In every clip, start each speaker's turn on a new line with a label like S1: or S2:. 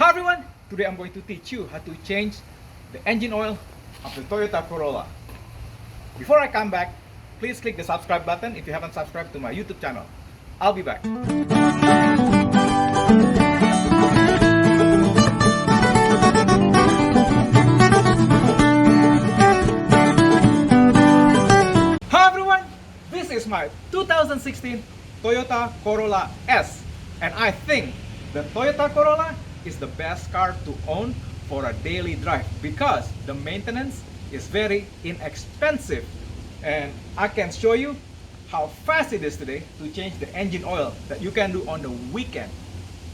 S1: Hi everyone! Today I'm going to teach you how to change the engine oil of the Toyota Corolla. Before I come back, please click the subscribe button if you haven't subscribed to my YouTube channel. I'll be back. Hi everyone! This is my 2016 Toyota Corolla S, and I think the Toyota Corolla is the best car to own for a daily drive because the maintenance is very inexpensive, and I can show you how fast it is today to change the engine oil that you can do on the weekend.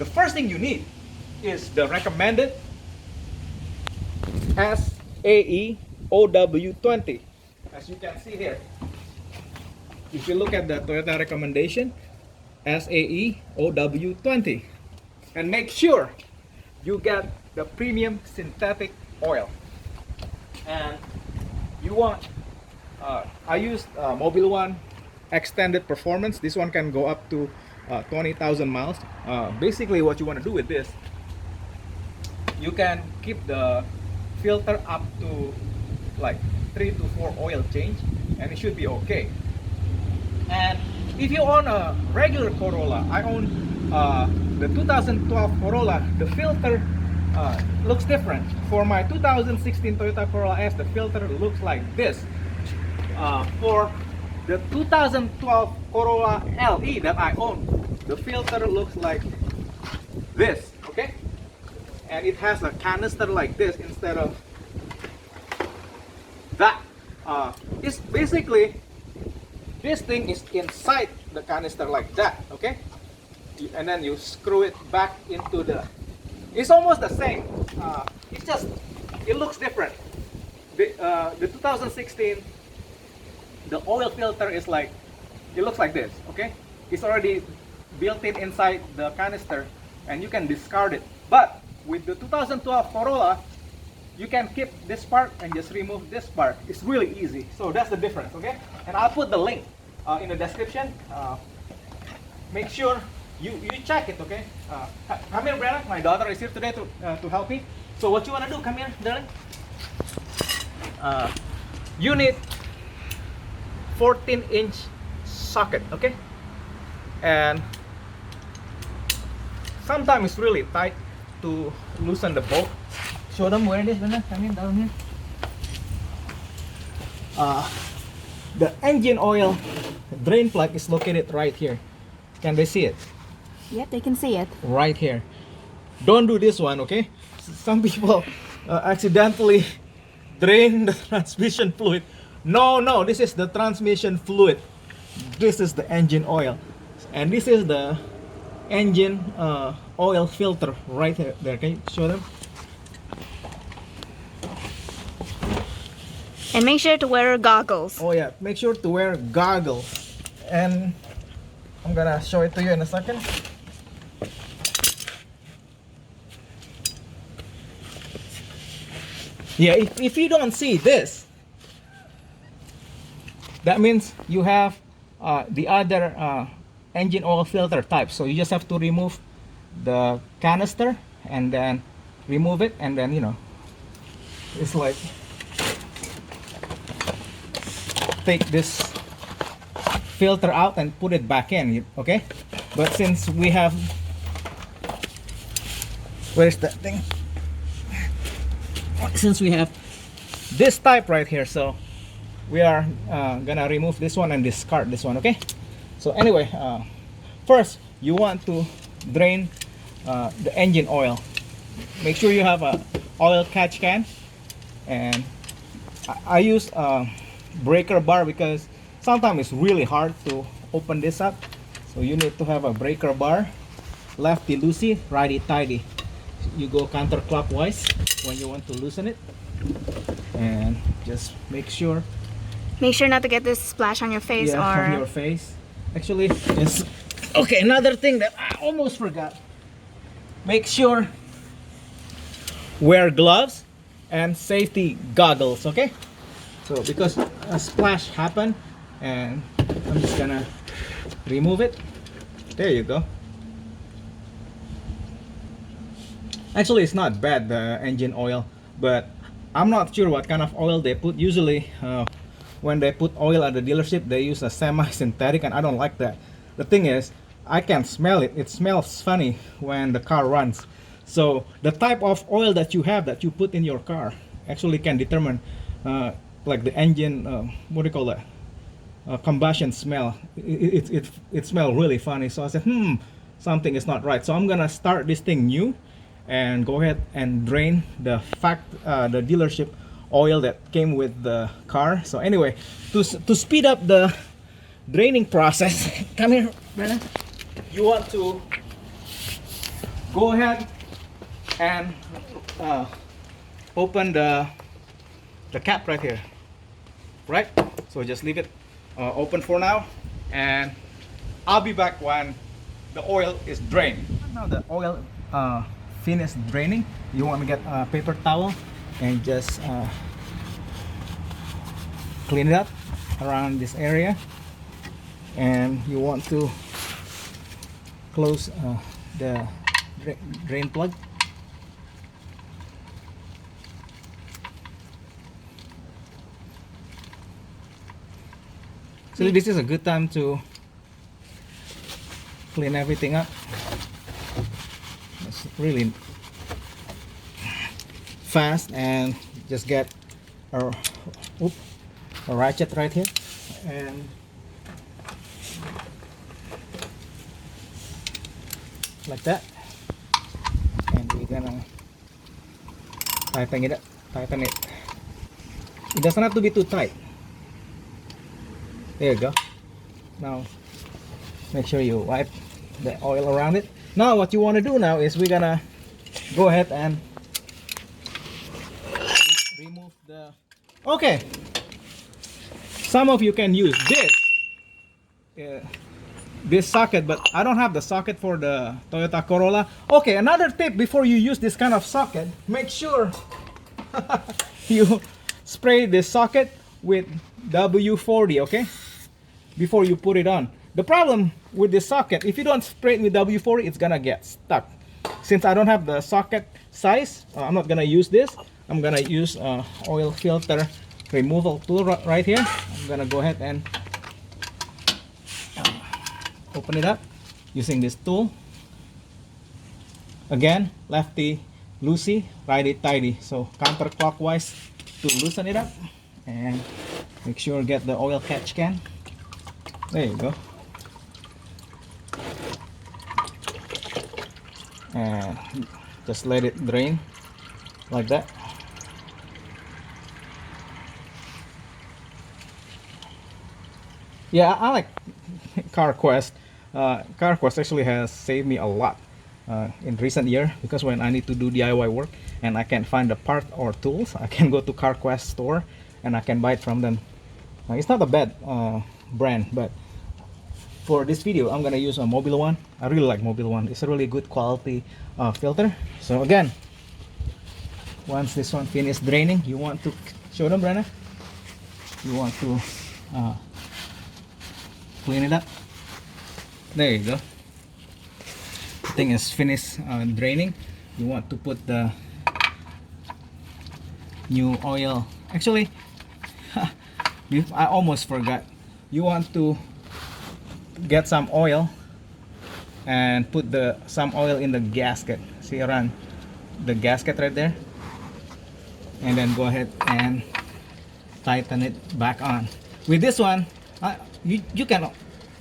S1: The first thing you need is the recommended SAE OW20. As you can see here, if you look at the Toyota recommendation, SAE OW20, and make sure you get the premium synthetic oil. And you want, I used Mobil one extended performance. This one can go up to 20,000 miles. Basically what you want to do with this, you can keep the filter up to like 3 to 4 oil change and it should be okay. And if you own a regular Corolla, I own the 2012 Corolla, the filter looks different. For my 2016 Toyota Corolla S, the filter looks like this. For the 2012 Corolla LE that I own, the filter looks like this, okay? And it has a canister like this instead of that. It's basically, this thing is inside the canister like that, okay? And then you screw it back into the, it's almost the same. It's just, it looks different. The 2016, the oil filter is like, it looks like this, okay? It's already built in inside the canister and you can discard it. But with the 2012 Corolla, you can keep this part and just remove this part. It's really easy. So that's the difference, okay? And I'll put the link in the description. Make sure you check it, okay? Come here, Brenna. My daughter is here today to help me. So what you want to do, come here, darling. You need 14-inch socket, okay? And sometimes it's really tight to loosen the bolt. Show them where it is, Brenna. Come here, down here. The engine oil drain plug is located right here. Can they see it?
S2: Yep, they can see it.
S1: Right here. Don't do this one, okay? Some people accidentally drain the transmission fluid. No, this is the transmission fluid. This is the engine oil. And this is the engine oil filter right there. Can you show them?
S2: And make sure to wear goggles.
S1: Oh yeah, make sure to wear goggles. And I'm gonna show it to you in a second. Yeah, if you don't see this, that means you have the other engine oil filter type. So you just have to remove the canister and then remove it, and then, you know, it's like, take this filter out and put it back in, okay? But since we have, where's that thing? Since we have this type right here, so we are gonna remove this one and discard this one, okay? So anyway, first you want to drain the engine oil. Make sure you have a oil catch can, and I use breaker bar because sometimes it's really hard to open this up. So you need to have a breaker bar, lefty loosey, righty tighty. You go counterclockwise when you want to loosen it, and just make sure
S2: not to get this splash on your face,
S1: yeah,
S2: or
S1: on your face. Actually, yes. Okay, another thing that I almost forgot. Make sure wear gloves and safety goggles, okay? So because a splash happened, and I'm just gonna remove it. There you go. Actually, it's not bad, the engine oil, but I'm not sure what kind of oil they put. Usually, when they put oil at the dealership, they use a semi-synthetic, and I don't like that. The thing is, I can smell it. It smells funny when the car runs. So the type of oil that you have that you put in your car actually can determine like the engine, what do you call that? Combustion smell. It smells really funny. So I said, something is not right. So I'm gonna start this thing new and go ahead and drain the dealership oil that came with the car. So anyway, to speed up the draining process, come here, Brennan. You want to go ahead and open the cap right here, right? So just leave it open for now, and I'll be back when the oil is drained. Now the oil finished draining. You want to get a paper towel and just clean it up around this area, and you want to close the drain plug. So this is a good time to clean everything up. It's really fast, and just get a ratchet right here, and like that, and we're gonna tighten it up. Tighten it. It doesn't have to be too tight. There you go. Now make sure you wipe the oil around it. Now what you want to do now is we're gonna go ahead and remove the... Okay, some of you can use this socket, but I don't have the socket for the Toyota Corolla. Okay, another tip before you use this kind of socket, make sure you spray this socket with W40, okay, before you put it on. The problem with this socket, if you don't spray it with W40, it's gonna get stuck. Since I don't have the socket size, I'm not gonna use this. I'm gonna use oil filter removal tool right here. I'm gonna go ahead and open it up using this tool. Again, lefty loosey, righty tighty. So counterclockwise to loosen it up, and make sure get the oil catch can. There you go. And just let it drain like that. Yeah, I like CarQuest. CarQuest actually has saved me a lot in recent year, because when I need to do DIY work and I can't find the part or tools, I can go to CarQuest store and I can buy it from them. It's not a bad brand, but for this video I'm gonna use a Mobil one. I really like Mobil one. It's a really good quality filter. So again, once this one finished draining, you want to show them, Brenna. You want to clean it up. There you go. The thing is finished draining. You want to put the new oil. Actually, I almost forgot. You want to get some oil and put some oil in the gasket. See around the gasket right there, and then go ahead and tighten it back on. With this one, you can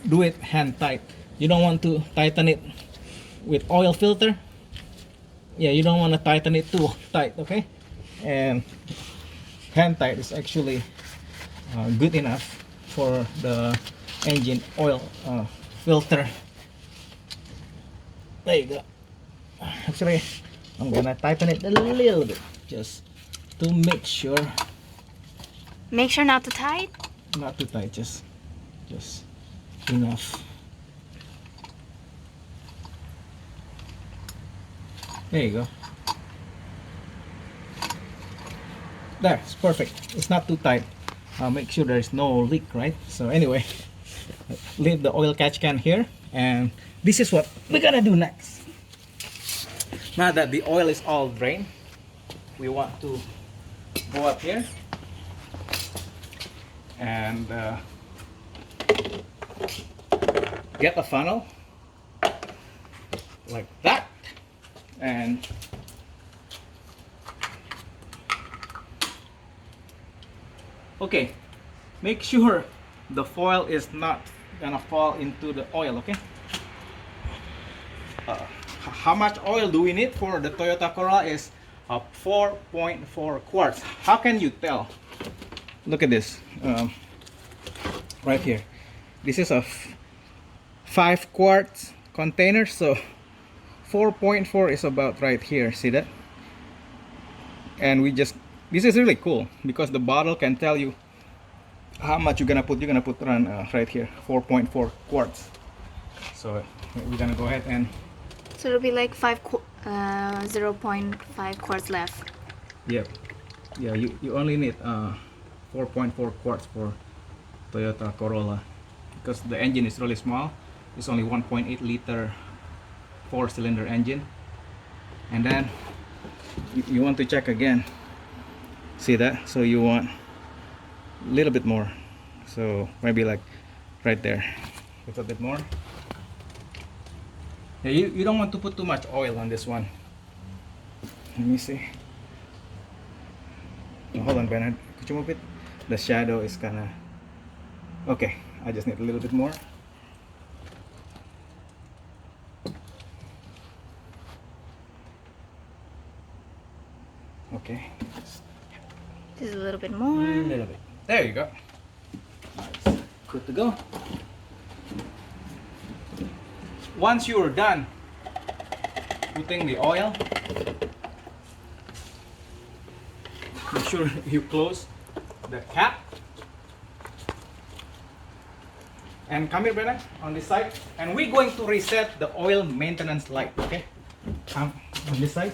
S1: do it hand tight. You don't want to tighten it with oil filter. Yeah, you don't want to tighten it too tight, okay? And hand tight is actually good enough for the engine oil filter. There you go. Actually, I'm gonna tighten it a little bit just to make sure.
S2: Make sure not too tight.
S1: Not too tight, just enough. There you go. There, it's perfect. It's not too tight. Make sure there's no leak, right? So anyway, leave the oil catch can here, and this is what we're gonna do next. Now that the oil is all drained, we want to go up here and get a funnel like that, and okay, make sure the foil is not gonna fall into the oil. Okay, how much oil do we need for the Toyota Corolla is 4.4 quarts. How can you tell? Look at this, right here. This is a 5 quarts container, so 4.4 is about right here. See that? And this is really cool because the bottle can tell you how much you're gonna put. You're gonna put around right here, 4.4 quarts. So we're gonna go ahead and.
S2: So it'll be like 0.5 quarts left.
S1: Yep. Yeah, you only need 4.4 quarts for Toyota Corolla because the engine is really small. It's only 1.8 liter 4-cylinder engine. And then you want to check again. See that? So you want a little bit more. So maybe like right there. A little bit more. Yeah, you don't want to put too much oil on this one. Let me see. Oh, hold on, Bernard. Could you move it? The shadow is kinda. Okay, I just need a little bit more. Okay.
S2: Just a little bit more.
S1: A little bit. There you go. Nice. Good to go. Once you're done putting the oil, make sure you close the cap. And come here, Brennan, on this side. And we're going to reset the oil maintenance light, okay? On this side.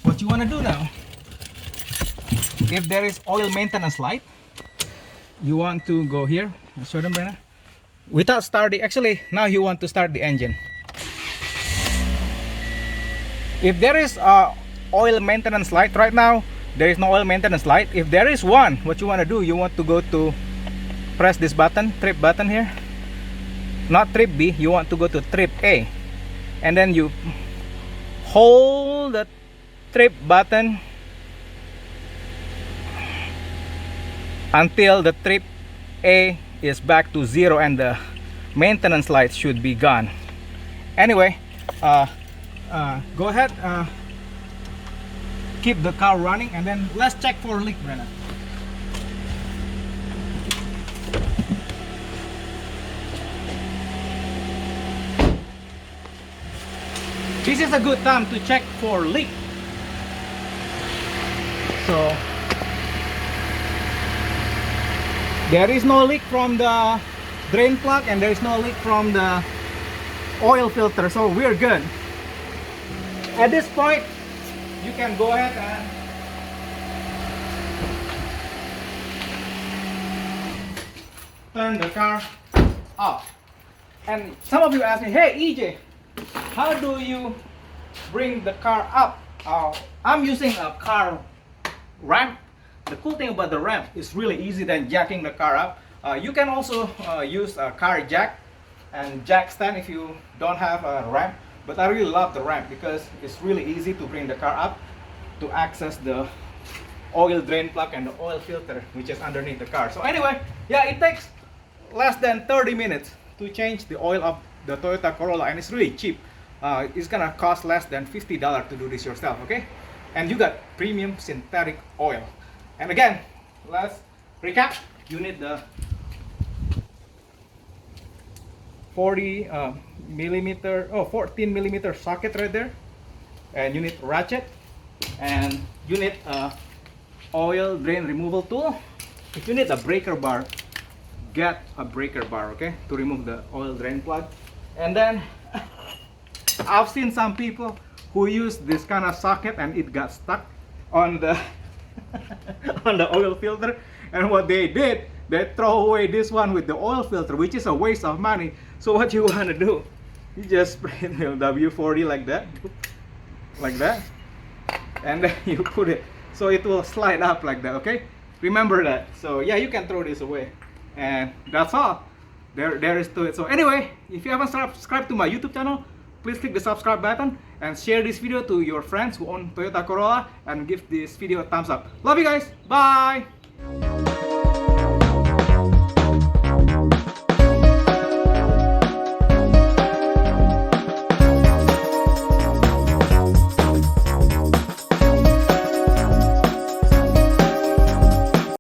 S1: What you want to do now, if there is oil maintenance light, you want to go here. Show them, Brenna. Without starting, actually now you want to start the engine. If there is oil maintenance light right now, there is no oil maintenance light. If there is one, what you want to do, you want to go to press this button, trip button here. Not trip B, you want to go to trip A, and then you hold the trip button until the trip A is back to 0 and the maintenance light should be gone. Anyway, go ahead, keep the car running, and then let's check for leak, Brennan. This is a good time to check for leak. So there is no leak from the drain plug and there is no leak from the oil filter, so we're good. At this point, you can go ahead and turn the car off. And some of you ask me, hey EJ, how do you bring the car up? I'm using a car ramp. The cool thing about the ramp is really easy than jacking the car up. You can also use a car jack and jack stand if you don't have a ramp, but I really love the ramp because it's really easy to bring the car up to access the oil drain plug and the oil filter, which is underneath the car. So anyway, yeah, it takes less than 30 minutes to change the oil of the Toyota Corolla, and it's really cheap. It's gonna cost less than $50 to do this yourself, okay? And you got premium synthetic oil. And again, let's recap. You need the 14 millimeter socket right there, and you need ratchet, and you need a oil drain removal tool. If you need a breaker bar, get a breaker bar, okay, to remove the oil drain plug. And then I've seen some people who use this kind of socket and it got stuck. on the on the oil filter, and what they did, they throw away this one with the oil filter, which is a waste of money. So what you want to do, you just spray the W40 like that, and then you put it so it will slide up like that. Okay, remember that. So yeah, you can throw this away, and that's all there is to it. So anyway, if you haven't subscribed to my YouTube channel, please click the subscribe button and share this video to your friends who own Toyota Corolla, and give this video a thumbs up. Love you guys. Bye.